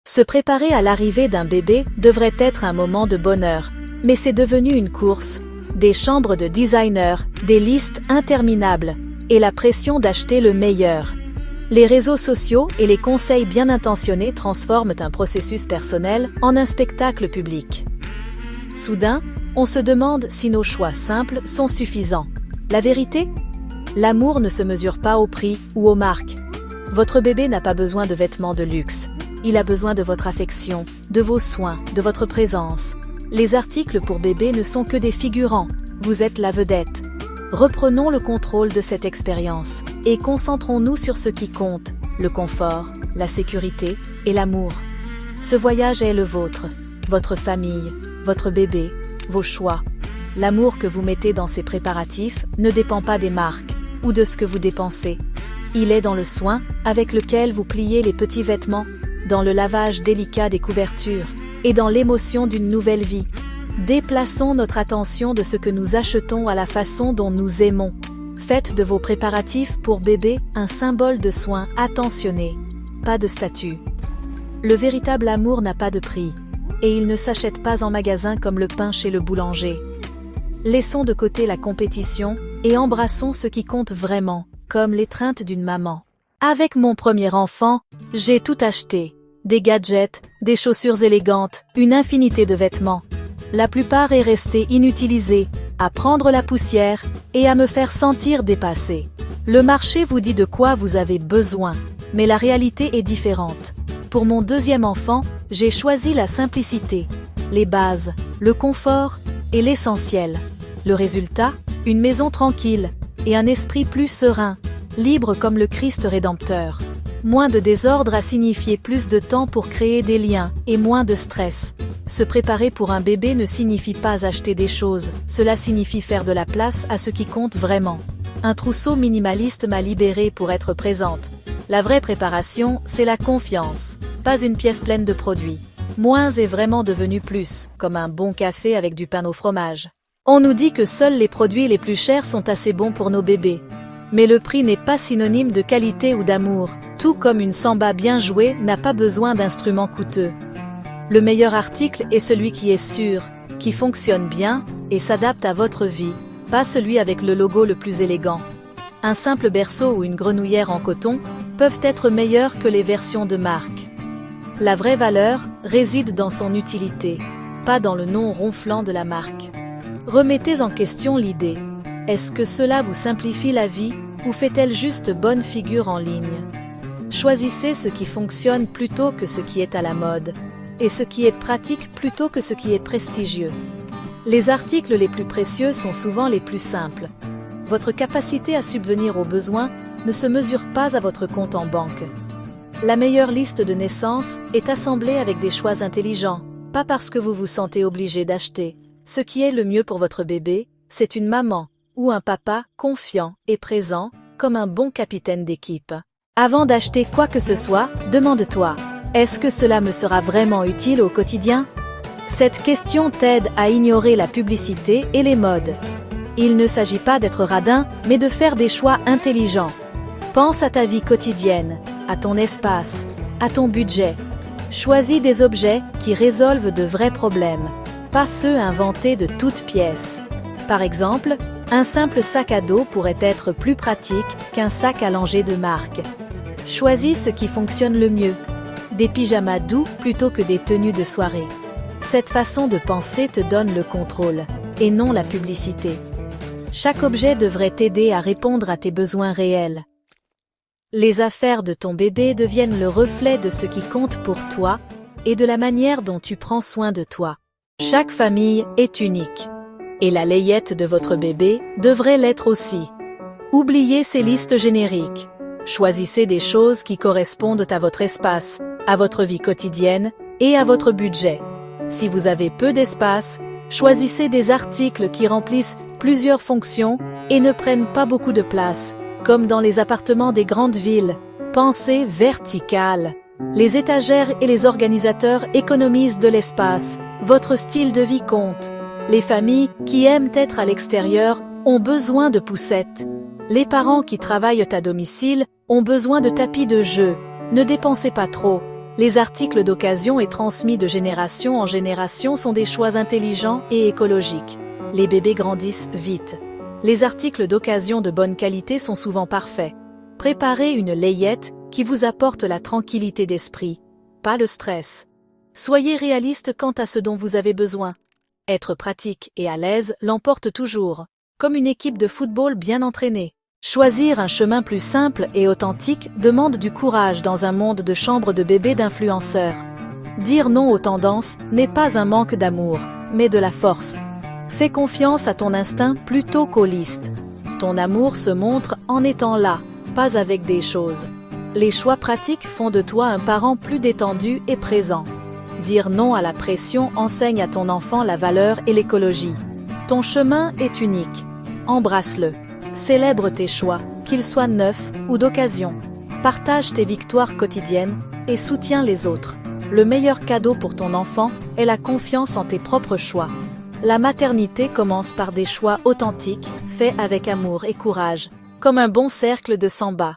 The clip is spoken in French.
Se préparer à l'arrivée d'un bébé devrait être un moment de bonheur, mais c'est devenu une course. Des chambres de designers, des listes interminables, et la pression d'acheter le meilleur. Les réseaux sociaux et les conseils bien intentionnés transforment un processus personnel en un spectacle public. Soudain, on se demande si nos choix simples sont suffisants. La vérité ? L'amour ne se mesure pas au prix ou aux marques. Votre bébé n'a pas besoin de vêtements de luxe. Il a besoin de votre affection, de vos soins, de votre présence. Les articles pour bébé ne sont que des figurants. Vous êtes la vedette. Reprenons le contrôle de cette expérience et concentrons-nous sur ce qui compte, le confort, la sécurité et l'amour. Ce voyage est le vôtre, votre famille, votre bébé, vos choix. L'amour que vous mettez dans ces préparatifs ne dépend pas des marques ou de ce que vous dépensez. Il est dans le soin avec lequel vous pliez les petits vêtements, dans le lavage délicat des couvertures et dans l'émotion d'une nouvelle vie. Déplaçons notre attention de ce que nous achetons à la façon dont nous aimons. Faites de vos préparatifs pour bébé un symbole de soin attentionné, pas de statut. Le véritable amour n'a pas de prix, et il ne s'achète pas en magasin comme le pain chez le boulanger. Laissons de côté la compétition et embrassons ce qui compte vraiment, comme l'étreinte d'une maman. Avec mon premier enfant, j'ai tout acheté. Des gadgets, des chaussures élégantes, une infinité de vêtements. La plupart est restée inutilisée, à prendre la poussière et à me faire sentir dépassée. Le marché vous dit de quoi vous avez besoin, mais la réalité est différente. Pour mon deuxième enfant, j'ai choisi la simplicité, les bases, le confort et l'essentiel. Le résultat, une maison tranquille et un esprit plus serein, libre comme le Christ rédempteur. Moins de désordre a signifié plus de temps pour créer des liens et moins de stress. Se préparer pour un bébé ne signifie pas acheter des choses, cela signifie faire de la place à ce qui compte vraiment. Un trousseau minimaliste m'a libérée pour être présente. La vraie préparation, c'est la confiance, pas une pièce pleine de produits. Moins est vraiment devenu plus, comme un bon café avec du pain au fromage. On nous dit que seuls les produits les plus chers sont assez bons pour nos bébés. Mais le prix n'est pas synonyme de qualité ou d'amour, tout comme une samba bien jouée n'a pas besoin d'instruments coûteux. Le meilleur article est celui qui est sûr, qui fonctionne bien et s'adapte à votre vie, pas celui avec le logo le plus élégant. Un simple berceau ou une grenouillère en coton peuvent être meilleurs que les versions de marque. La vraie valeur réside dans son utilité, pas dans le nom ronflant de la marque. Remettez en question l'idée. Est-ce que cela vous simplifie la vie ou fait-elle juste bonne figure en ligne? Choisissez ce qui fonctionne plutôt que ce qui est à la mode, et ce qui est pratique plutôt que ce qui est prestigieux. Les articles les plus précieux sont souvent les plus simples. Votre capacité à subvenir aux besoins ne se mesure pas à votre compte en banque. La meilleure liste de naissance est assemblée avec des choix intelligents, pas parce que vous vous sentez obligé d'acheter. Ce qui est le mieux pour votre bébé, c'est une maman ou un papa confiant et présent, comme un bon capitaine d'équipe. Avant d'acheter quoi que ce soit, demande-toi, est-ce que cela me sera vraiment utile au quotidien? Cette question t'aide à ignorer la publicité et les modes. Il ne s'agit pas d'être radin, mais de faire des choix intelligents. Pense à ta vie quotidienne, à ton espace, à ton budget. Choisis des objets qui résolvent de vrais problèmes, pas ceux inventés de toutes pièces. Par exemple, un simple sac à dos pourrait être plus pratique qu'un sac à langer de marque. Choisis ce qui fonctionne le mieux. Des pyjamas doux plutôt que des tenues de soirée. Cette façon de penser te donne le contrôle, et non la publicité. Chaque objet devrait t'aider à répondre à tes besoins réels. Les affaires de ton bébé deviennent le reflet de ce qui compte pour toi et de la manière dont tu prends soin de toi. Chaque famille est unique. Et la layette de votre bébé devrait l'être aussi. Oubliez ces listes génériques. Choisissez des choses qui correspondent à votre espace, à votre vie quotidienne et à votre budget. Si vous avez peu d'espace, choisissez des articles qui remplissent plusieurs fonctions et ne prennent pas beaucoup de place, comme dans les appartements des grandes villes. Pensez vertical. Les étagères et les organisateurs économisent de l'espace. Votre style de vie compte. Les familles qui aiment être à l'extérieur ont besoin de poussettes. Les parents qui travaillent à domicile ont besoin de tapis de jeu. Ne dépensez pas trop. Les articles d'occasion et transmis de génération en génération sont des choix intelligents et écologiques. Les bébés grandissent vite. Les articles d'occasion de bonne qualité sont souvent parfaits. Préparez une layette qui vous apporte la tranquillité d'esprit, pas le stress. Soyez réaliste quant à ce dont vous avez besoin. Être pratique et à l'aise l'emporte toujours, comme une équipe de football bien entraînée. Choisir un chemin plus simple et authentique demande du courage dans un monde de chambres de bébés d'influenceurs. Dire non aux tendances n'est pas un manque d'amour, mais de la force. Fais confiance à ton instinct plutôt qu'aux listes. Ton amour se montre en étant là, pas avec des choses. Les choix pratiques font de toi un parent plus détendu et présent. Dire non à la pression enseigne à ton enfant la valeur et l'écologie. Ton chemin est unique. Embrasse-le. Célèbre tes choix, qu'ils soient neufs ou d'occasion. Partage tes victoires quotidiennes et soutiens les autres. Le meilleur cadeau pour ton enfant est la confiance en tes propres choix. La maternité commence par des choix authentiques, faits avec amour et courage, comme un bon cercle de samba.